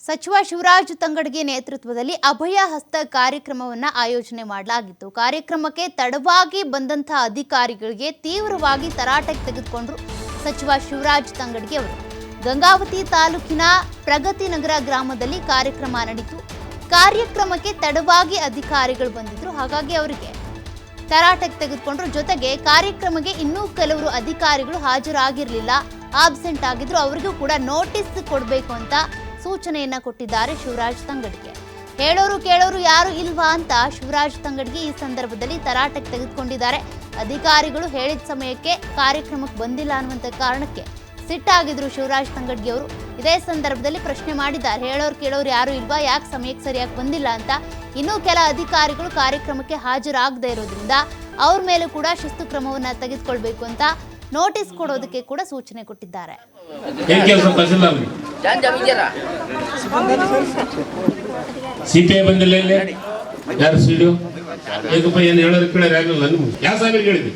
ಸಚಿವ ಶಿವರಾಜ್ ತಂಗಡಗಿ ನೇತೃತ್ವದಲ್ಲಿ ಅಭಯ ಹಸ್ತ ಕಾರ್ಯಕ್ರಮವನ್ನು ಆಯೋಜನೆ ಮಾಡಲಾಗಿತ್ತು. ಕಾರ್ಯಕ್ರಮಕ್ಕೆ ತಡವಾಗಿ ಬಂದಂತಹ ಅಧಿಕಾರಿಗಳಿಗೆ ತೀವ್ರವಾಗಿ ತರಾಟೆಗೆ ತೆಗೆದುಕೊಂಡರು ಸಚಿವ ಶಿವರಾಜ್ ತಂಗಡಗಿ ಅವರು. ಗಂಗಾವತಿ ತಾಲೂಕಿನ ಪ್ರಗತಿ ನಗರ ಗ್ರಾಮದಲ್ಲಿ ಕಾರ್ಯಕ್ರಮ ನಡೆಯಿತು. ಕಾರ್ಯಕ್ರಮಕ್ಕೆ ತಡವಾಗಿ ಅಧಿಕಾರಿಗಳು ಬಂದಿದ್ರು, ಹಾಗಾಗಿ ಅವರಿಗೆ ತರಾಟೆಗೆ ತೆಗೆದುಕೊಂಡ್ರು. ಜೊತೆಗೆ ಕಾರ್ಯಕ್ರಮಕ್ಕೆ ಇನ್ನೂ ಕೆಲವರು ಅಧಿಕಾರಿಗಳು ಹಾಜರಾಗಿರಲಿಲ್ಲ, ಆಬ್ಸೆಂಟ್ ಆಗಿದ್ರು. ಅವರಿಗೂ ಕೂಡ ನೋಟಿಸ್ ಕೊಡಬೇಕು ಅಂತ ಸೂಚನೆಯನ್ನ ಕೊಟ್ಟಿದ್ದಾರೆ ಶಿವರಾಜ್ ತಂಗಡಗಿ. ಹೇಳೋರು ಕೇಳೋರು ಯಾರು ಇಲ್ವಾ ಅಂತ ಶಿವರಾಜ್ ತಂಗಡಗಿ ಈ ಸಂದರ್ಭದಲ್ಲಿ ತರಾಟೆಗೆ ತೆಗೆದುಕೊಂಡಿದ್ದಾರೆ. ಅಧಿಕಾರಿಗಳು ಹೇಳಿದ ಸಮಯಕ್ಕೆ ಕಾರ್ಯಕ್ರಮಕ್ಕೆ ಬಂದಿಲ್ಲ ಅನ್ನುವಂಥ ಕಾರಣಕ್ಕೆ ಸಿಟ್ಟಾಗಿದ್ರು ಶಿವರಾಜ್ ತಂಗಡಗಿ ಅವರು. ಇದೇ ಸಂದರ್ಭದಲ್ಲಿ ಪ್ರಶ್ನೆ ಮಾಡಿದ್ದಾರೆ, ಹೇಳೋರು ಕೇಳೋರು ಯಾರು ಇಲ್ವಾ, ಯಾಕೆ ಸಮಯಕ್ಕೆ ಸರಿಯಾಗಿ ಬಂದಿಲ್ಲ ಅಂತ. ಇನ್ನೂ ಕೆಲ ಅಧಿಕಾರಿಗಳು ಕಾರ್ಯಕ್ರಮಕ್ಕೆ ಹಾಜರಾಗದೇ ಇರೋದ್ರಿಂದ ಅವ್ರ ಮೇಲೂ ಕೂಡ ಶಿಸ್ತು ಕ್ರಮವನ್ನ ತೆಗೆದುಕೊಳ್ಬೇಕು ಅಂತ ನೋಟಿಸ್ ಕೊಡೋದಕ್ಕೆ ಕೂಡ ಸೂಚನೆ ಕೊಟ್ಟಿದ್ದಾರೆ. ಸಿಪಿಐ ಬಂದಿಲ್ಲ, ಯಾರು ಸಿಡಿಯೋ ಏಕಪ್ಪ ಏನು ಹೇಳೋರು ಕೇಳೋರು ಆಗಲಿಲ್ಲ. ನಿಮ್ಗೆ ಯಾವ ಸಾಹೇಬರಿಗೆ ಹೇಳಿದ್ವಿ?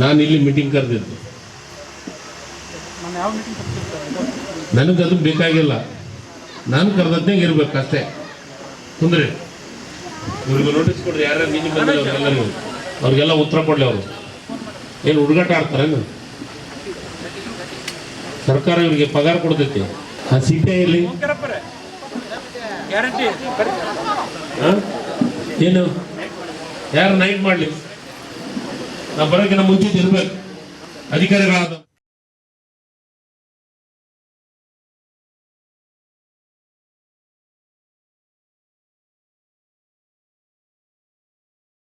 ನಾನು ಇಲ್ಲಿ ಮೀಟಿಂಗ್ ಕರೆದಿದ್ದು, ನನಗದು ಬೇಕಾಗಿಲ್ಲ. ನಾನು ಕರೆದದ್ನಾಗ ಇರ್ಬೇಕು ಅಷ್ಟೇ. ಕುಂದ್ರಿ, ಇವ್ರಿಗೆ ನೋಟಿಸ್ ಕೊಡ್ರಿ, ಯಾರ್ಯಾರು ನೀನು ಬಂದಿಲ್ಲ ಅವ್ರಿಗೆಲ್ಲರಿಗೂ, ಅವ್ರಿಗೆಲ್ಲ ಉತ್ತರ ಕೊಡ್ಲಿ. ಅವರು ಏನು ಹುಡುಗಾಟ ಆಡ್ತಾರೇನು? ಸರ್ಕಾರ ಇವರಿಗೆ ಪಗಾರ ಕೊಡ್ತೈತಿ. ಆ ಸಿಪಿಐ ಇಲ್ಲಿ ಏನು ಯಾರು ನೈಟ್ ಮಾಡಲಿ, ನಾವು ಬರೋಕ್ಕಿಂತ ಮುಂಚೆ ಇರ್ಬೇಕು ಅಧಿಕಾರಿಗಳಾದ